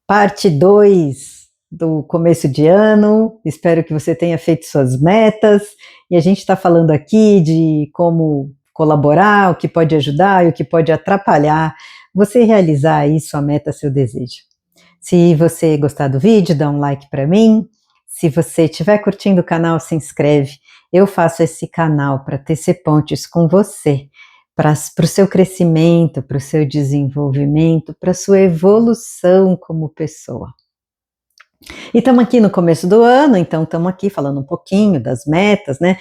Parte 2 do começo de ano. Espero que você tenha feito suas metas. E a gente está falando aqui de como colaborar, o que pode ajudar e o que pode atrapalhar você realizar aí sua meta, seu desejo. Se você gostar do vídeo, dá um like para mim. Se você estiver curtindo o canal, se inscreve. Eu faço esse canal para tecer pontes com você, para o seu crescimento, para o seu desenvolvimento, para a sua evolução como pessoa. E estamos aqui no começo do ano, então estamos aqui falando um pouquinho das metas, né?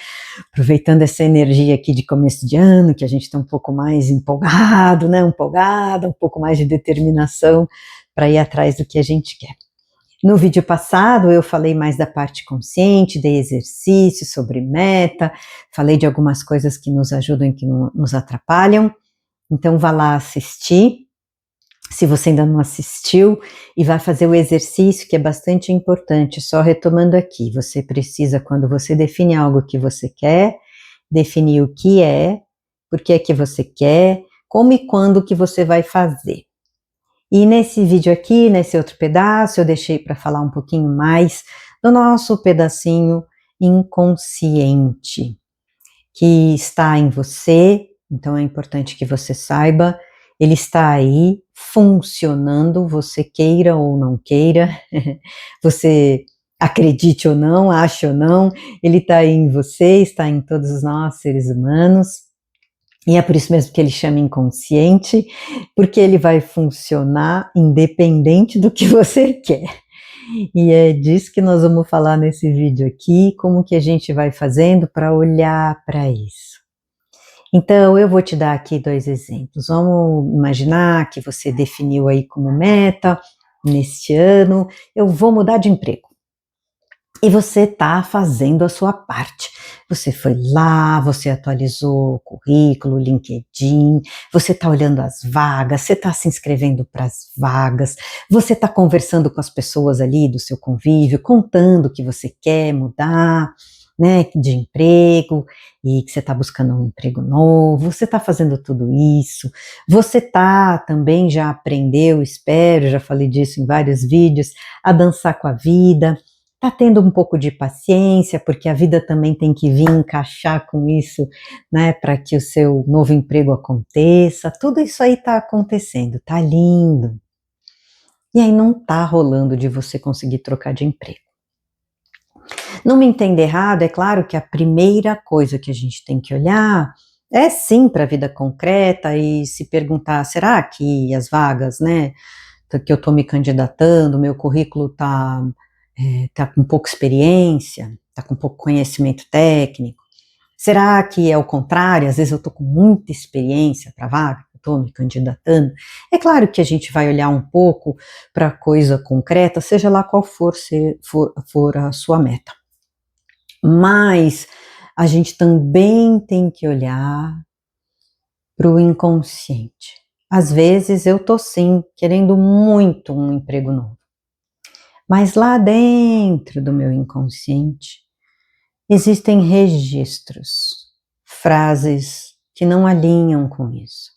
Aproveitando essa energia aqui de começo de ano, que a gente está um pouco mais empolgado, né? Empolgada, um pouco mais de determinação para ir atrás do que a gente quer. No vídeo passado eu falei mais da parte consciente, dei exercício sobre meta, falei de algumas coisas que nos ajudam e que nos atrapalham, então vá lá assistir, se você ainda não assistiu, e vai fazer o exercício que é bastante importante, só retomando aqui, você precisa, quando você define algo que você quer, definir o que é, por que é que você quer, como e quando que você vai fazer. E nesse vídeo aqui, nesse outro pedaço, eu deixei para falar um pouquinho mais do nosso pedacinho inconsciente, que está em você, então é importante que você saiba, ele está aí funcionando, você queira ou não queira, você acredite ou não, ache ou não, ele está aí em você, está em todos nós, seres humanos. E é por isso mesmo que ele chama inconsciente, porque ele vai funcionar independente do que você quer. E é disso que nós vamos falar nesse vídeo aqui, como que a gente vai fazendo para olhar para isso. Então, eu vou te dar aqui 2 exemplos. Vamos imaginar que você definiu aí como meta, neste ano, eu vou mudar de emprego. E você está fazendo a sua parte. Você foi lá, você atualizou o currículo, o LinkedIn, você está olhando as vagas, você está se inscrevendo para as vagas, você está conversando com as pessoas ali do seu convívio, contando que você quer mudar, né, de emprego e que você está buscando um emprego novo, você está fazendo tudo isso, você também já aprendeu, espero, já falei disso em vários vídeos, a dançar com a vida. Está tendo um pouco de paciência, porque a vida também tem que vir encaixar com isso, né, para que o seu novo emprego aconteça. Tudo isso aí está acontecendo, tá lindo. E aí não tá rolando de você conseguir trocar de emprego. Não me entenda errado, é claro que a primeira coisa que a gente tem que olhar é sim para a vida concreta e se perguntar, será que as vagas, né, que eu estou me candidatando, meu currículo está com pouca experiência, está com pouco conhecimento técnico? Será que é o contrário? Às vezes eu estou com muita experiência para a vaga, estou me candidatando. É claro que a gente vai olhar um pouco para a coisa concreta, seja lá qual for a sua meta. Mas a gente também tem que olhar para o inconsciente. Às vezes eu estou sim querendo muito um emprego novo. Mas lá dentro do meu inconsciente existem registros, frases que não alinham com isso.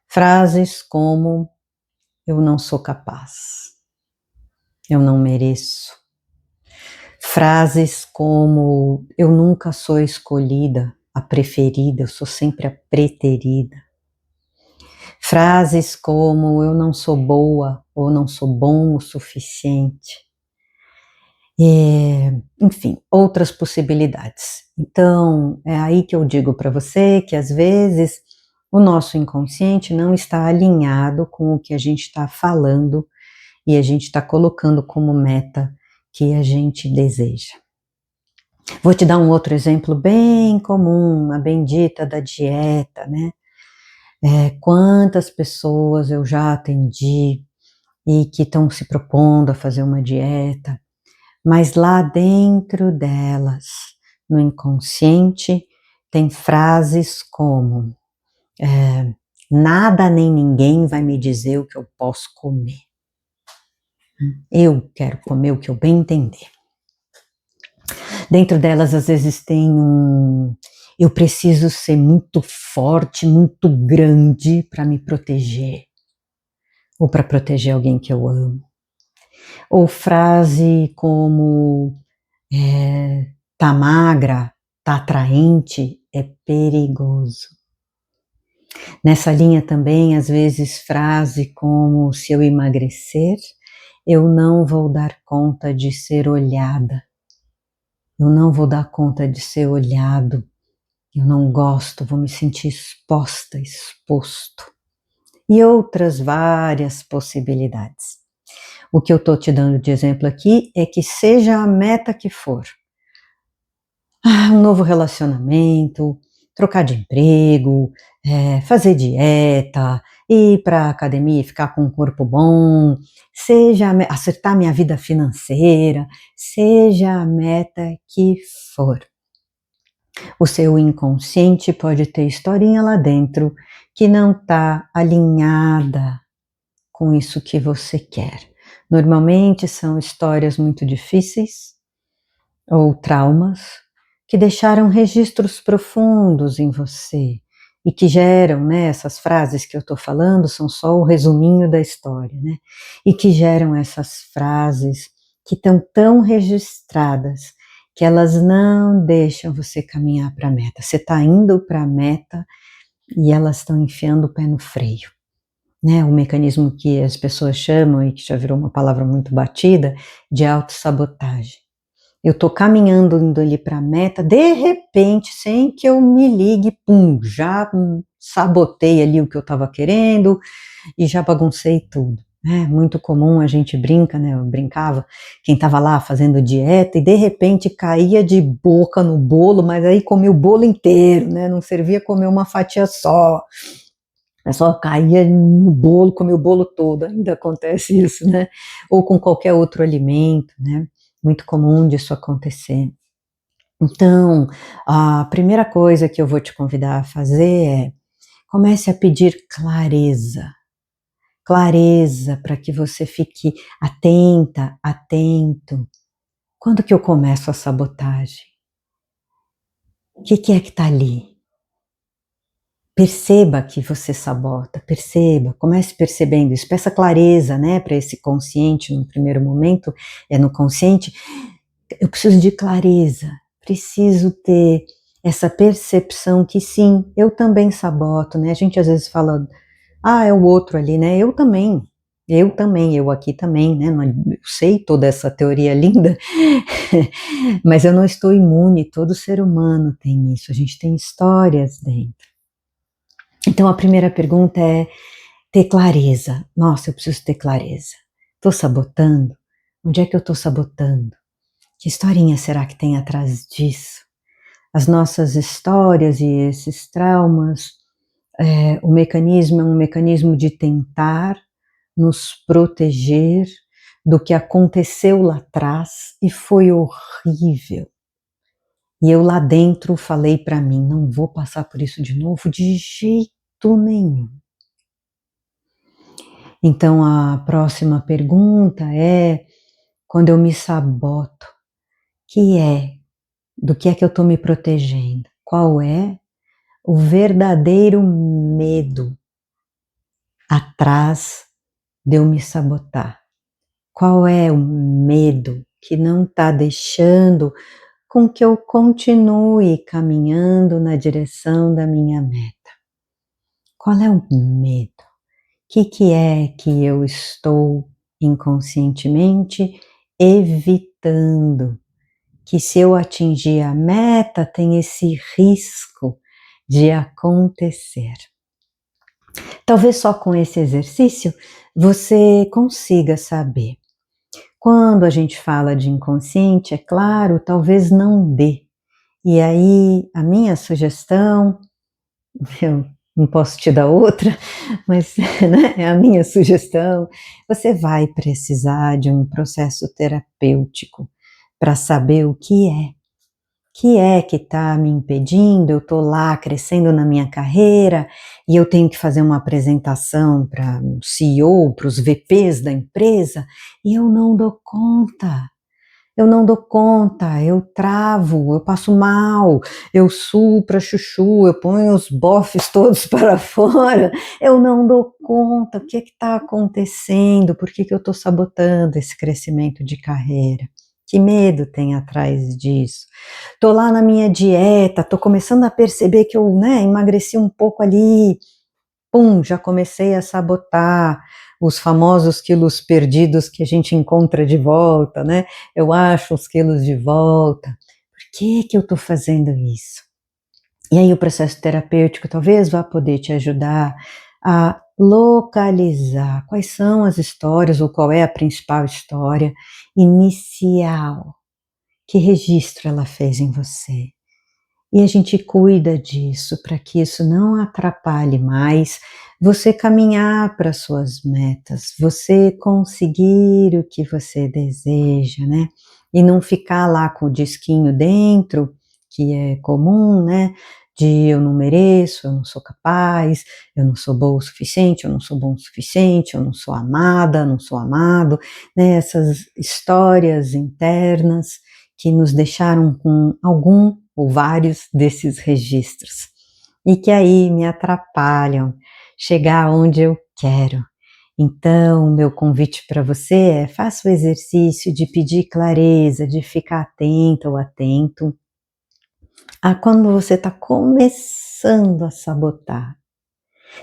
Frases como: eu não sou capaz, eu não mereço. Frases como: eu nunca sou escolhida, a preferida, eu sou sempre a preterida. Frases como: eu não sou boa ou não sou bom o suficiente. Enfim, outras possibilidades. Então, é aí que eu digo para você que às vezes o nosso inconsciente não está alinhado com o que a gente está falando e a gente está colocando como meta que a gente deseja. Vou te dar um outro exemplo bem comum, a bendita da dieta, né? Quantas pessoas eu já atendi e que estão se propondo a fazer uma dieta, mas lá dentro delas, no inconsciente, tem frases como: nada nem ninguém vai me dizer o que eu posso comer. Eu quero comer o que eu bem entender. Dentro delas, às vezes, tem eu preciso ser muito forte, muito grande para me proteger, ou para proteger alguém que eu amo. Ou frase como, tá magra, tá atraente, é perigoso. Nessa linha também, às vezes, frase como: se eu emagrecer, eu não vou dar conta de ser olhada. Eu não vou dar conta de ser olhado. Eu não gosto, vou me sentir exposta, exposto. E outras várias possibilidades. O que eu estou te dando de exemplo aqui é que seja a meta que for, um novo relacionamento, trocar de emprego, fazer dieta, ir para a academia e ficar com um corpo bom, seja acertar minha vida financeira, seja a meta que for. O seu inconsciente pode ter historinha lá dentro que não está alinhada com isso que você quer. Normalmente são histórias muito difíceis ou traumas que deixaram registros profundos em você e que geram, né, essas frases que eu estou falando são só o resuminho da história, né? E que geram essas frases que estão tão registradas que elas não deixam você caminhar para a meta. Você está indo para a meta e elas estão enfiando o pé no freio. Né, o mecanismo que as pessoas chamam, e que já virou uma palavra muito batida, de autossabotagem. Eu estou caminhando, indo ali para a meta, de repente, sem que eu me ligue, pum, já sabotei ali o que eu estava querendo e já baguncei tudo. É muito comum, a gente brinca, né, eu brincava, quem estava lá fazendo dieta e de repente caía de boca no bolo, mas aí comia o bolo inteiro, né, não servia comer uma fatia só. É só caía no bolo, comia o bolo todo, ainda acontece isso, né? Ou com qualquer outro alimento, né? Muito comum disso acontecer. Então, a primeira coisa que eu vou te convidar a fazer é comece a pedir clareza. Clareza para que você fique atenta, atento. Quando que eu começo a sabotagem? O que é que está ali? Perceba que você sabota, perceba, comece percebendo isso, peça clareza, né, para esse consciente no primeiro momento, no consciente, eu preciso de clareza, preciso ter essa percepção que sim, eu também saboto, né, a gente às vezes fala, é o outro ali, né, eu também, eu aqui também, né, eu sei toda essa teoria linda, mas eu não estou imune, todo ser humano tem isso, a gente tem histórias dentro. Então a primeira pergunta é ter clareza. Nossa, eu preciso ter clareza. Estou sabotando? Onde é que eu estou sabotando? Que historinha será que tem atrás disso? As nossas histórias e esses traumas, o mecanismo é um mecanismo de tentar nos proteger do que aconteceu lá atrás e foi horrível. E eu lá dentro falei para mim, não vou passar por isso de novo de jeito nenhum. Então a próxima pergunta é, quando eu me saboto, do que é que eu estou me protegendo? Qual é o verdadeiro medo atrás de eu me sabotar? Qual é o medo que não está deixando com que eu continue caminhando na direção da minha meta? Qual é o medo? O que é que eu estou inconscientemente evitando? Que se eu atingir a meta, tem esse risco de acontecer. Talvez só com esse exercício você consiga saber. Quando a gente fala de inconsciente, é claro, talvez não dê. E aí a minha sugestão, eu não posso te dar outra, mas né, é a minha sugestão, você vai precisar de um processo terapêutico para saber o que é que está me impedindo, eu estou lá crescendo na minha carreira e eu tenho que fazer uma apresentação para o CEO, para os VPs da empresa e eu não dou conta. eu não dou conta, eu travo, eu passo mal, eu suo para chuchu, eu ponho os bofes todos para fora, eu não dou conta, o que está acontecendo, por que eu estou sabotando esse crescimento de carreira? Que medo tem atrás disso? Estou lá na minha dieta, estou começando a perceber que eu, emagreci um pouco ali, pum, já comecei a sabotar os famosos quilos perdidos que a gente encontra de volta, né? Eu acho os quilos de volta. Por que eu estou fazendo isso? E aí o processo terapêutico talvez vá poder te ajudar a localizar quais são as histórias ou qual é a principal história inicial. Que registro ela fez em você? E a gente cuida disso para que isso não atrapalhe mais você caminhar para suas metas, você conseguir o que você deseja, né? E não ficar lá com o disquinho dentro, que é comum, né? De eu não mereço, eu não sou capaz, eu não sou boa o suficiente, eu não sou bom o suficiente, eu não sou amada, não sou amado, né? Essas histórias internas que nos deixaram com algum ou vários desses registros, e que aí me atrapalham chegar onde eu quero. Então, meu convite para você é: faça o exercício de pedir clareza, de ficar atenta ou atento a quando você está começando a sabotar.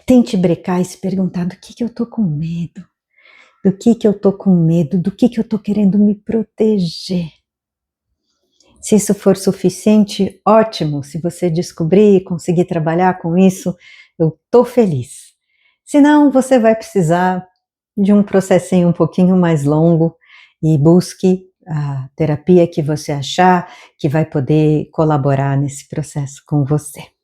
Tente brecar e se perguntar: do que eu estou com medo? Do que eu estou com medo? Do que eu estou querendo me proteger? Se isso for suficiente, ótimo. Se você descobrir e conseguir trabalhar com isso, eu estou feliz. Se não, você vai precisar de um processinho um pouquinho mais longo e busque a terapia que você achar que vai poder colaborar nesse processo com você.